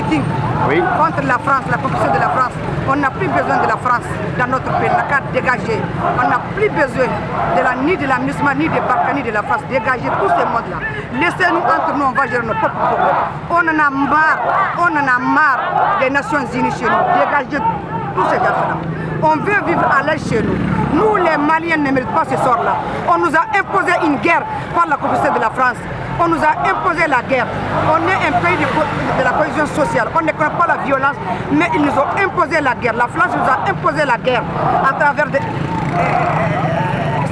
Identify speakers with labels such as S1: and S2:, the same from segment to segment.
S1: sitting contre la France, la compétition de la France. On n'a plus besoin de la France dans notre pays, la carte dégagée. On n'a plus besoin ni de la MISMA, ni des Barkhane, ni de la France. Dégagez tous ces modes-là. Laissez-nous entre nous, on va gérer nos propres problèmes. On en a marre des Nations Unies chez nous. Dégagez tous ces gens-là. On veut vivre à l'aise chez nous. Nous, les Maliens, ne méritent pas ce sort-là. On nous a imposé une guerre par la compétition de la France. On nous a imposé la guerre. On est un pays de la cohésion sociale. On ne connaît pas la violence, mais ils nous ont imposé la guerre. La France nous a imposé la guerre à travers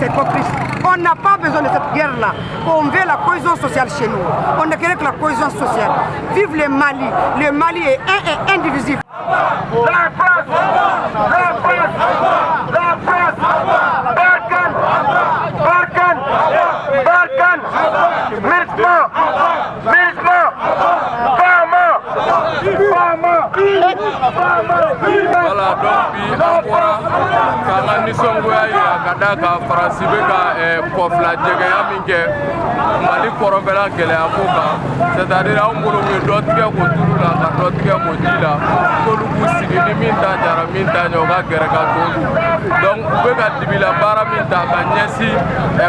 S1: ses complices. On n'a pas besoin de cette guerre-là. On veut la cohésion sociale chez nous. On ne connaît que la cohésion sociale. Vive le Mali. Le Mali est un et indivisible.
S2: La France, la France, la France, Barkhane, Barkhane, Barkhane, MISMA, MISMA,
S3: Voilà, donc bi encore kanga nisongoya ya kada ka farasi be ka kofla jegaya min kɛ Mali kɔrɔfɛla gɛlɛya ko kan, c'est-à-dire anw bolo ye dɔ tigɛ ko turu la ka dɔ tigɛ ko ji la k'olu k'u sigi ni min ta jara min ta ɲɛ o ka gɛrɛ ka t'olu donc u bɛ ka dibila baara min ta ka ɲɛsin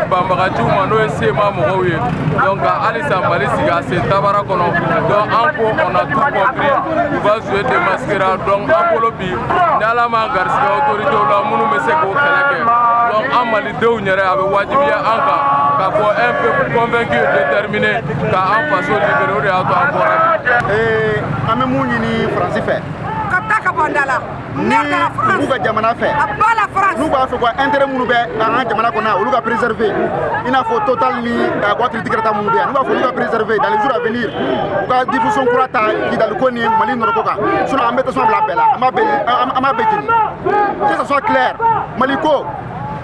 S3: banbagaciw ma n'o ye sema mɔgɔw ye donc halisa Mali sigi a sen tabara kɔnɔ donc an ko on a tout compris u va jouer des masquerades donc an bolo bi ni Ala ma garisɛgɛ autorités la minnu bɛ se k'o kɛlɛ kɛ donc an malidenw yɛrɛ a bɛ wajibiya an kan ka fɔ un peuple convaincu et déterminé ka an faso libérer o de y'a to an bɔra
S4: an bɛ mun ɲini Faransi fɛ
S1: ka taa ka bɔ da la
S4: ni u ka jamana fɛ
S1: a ba la France
S4: n'u b'a fɛ ka intérêt minnu bɛ an ka jamana kɔnɔ olu ka préserver i n'a fɔ Total ni boîte électrique minnu bɛ yan n'u b'a fɔ olu ka préserver dans les jours à venir u ka diffusion kura ta Kidali ko ni Mali nɔrɔko kan sinon an bɛ tasuma bila bɛɛ la an b'a bɛɛ jeni que ça soit clair Mali ko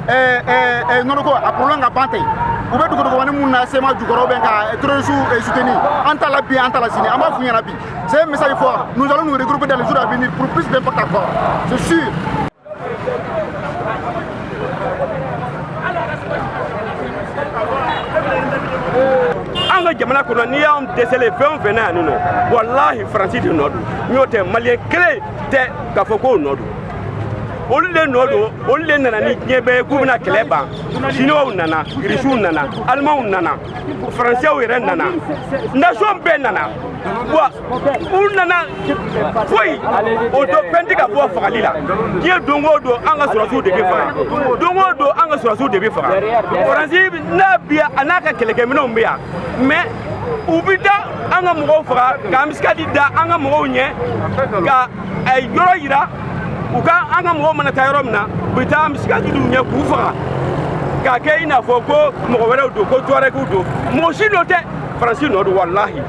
S4: nɔrɔko a problème ka ban ten u bɛ dugudugubani minnu na sema jukɔrɔ bɛ ka terroristes soutenir an t'a la bi an t'a la sini an b'a f'u ɲɛna bi c'est un message fort nous allons nous regrouper dans les jours à venir pour plus d'impact encore c'est sûr.
S5: An ka jamana kɔnɔ n'i y'anw dɛsɛlen fɛn o fɛn na yan nɔ walahi Faransi de nɔ don n'o tɛ Maliyɛn kelen tɛ k'a fɔ k'o nɔ don olu de nɔ don olu de nana ni diɲɛ bɛɛ ye k'u bɛna kɛlɛ ban Chinois nana Irisiw nana Alimanw nana Faransɛw yɛrɛ nana nation bɛɛ nana wa u nana foyi o don fɛn tɛ ka bɔ fagali la diɲɛ don o don an ka sɔrɔsiw de bɛ faga don o don an ka sɔrɔsiw de bɛ faga Faransi n'a bi a n'a ka kɛlɛkɛminɛnw bɛ yan mais u bɛ da an ka mɔgɔw faga ka misikadi da an ka mɔgɔw ɲɛ ka yɔrɔ yira u ka an ka mɔgɔw mana taa yɔrɔ min na u bɛ taa misikadi d'u ɲɛ k'u faga k'a kɛ i n'a fɔ ko mɔgɔ wɛrɛw don ko tuarɛgiw don mɔgɔ si nɔ tɛ Faransi nɔ don walahi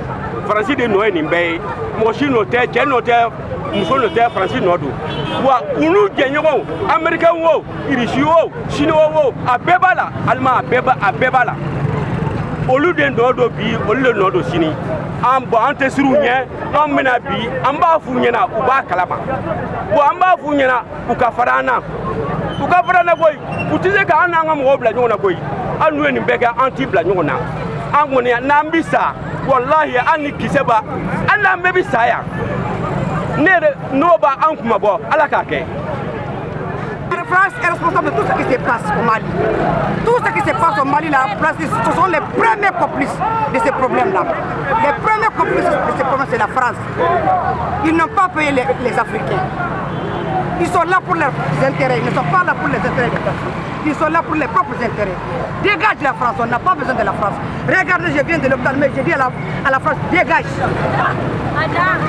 S5: Faransi de nɔ ye nin bɛɛ ye mɔgɔ si nɔ tɛ cɛ nɔ tɛ muso nɔ tɛ Faransi nɔ don wa olu jɛɲɔgɔnw Américains wo Irisi wo Chinois wo a bɛɛ b'a la Allemand a bɛɛ b'a la olu de nɔ don bi olu de nɔ don sini an tɛ siran u ɲɛ an bɛna bi an b'a f'u ɲɛna u b'a kalama an b'a f'u ɲɛna u ka fara an na koyi u tɛ se k'an n'an ka mɔgɔw bila ɲɔgɔn na koyi hali n'u ye nin bɛɛ kɛ an t'i bila ɲɔgɔn na an kɔni n'an bɛ sa walahi hali ni kisɛ b'a hali n'an bɛɛ bɛ sa yan ne yɛrɛ n'o b'an kuma bɔ Ala k'a kɛ.
S1: La France est responsable de tout ce qui se passe au Mali. Tout ce qui se passe au Mali, la France, ce sont les premiers complices de ces problèmes-là. Les premiers complices de ces problèmes, c'est la France. Ils n'ont pas payé les Africains. Ils sont là pour leurs intérêts, ils ne sont pas là pour les intérêts des personnes. Ils sont là pour les propres intérêts. Dégage la France, on n'a pas besoin de la France. Regardez, je viens de l'hôpital, mais je dis à la France, dégage. Madame.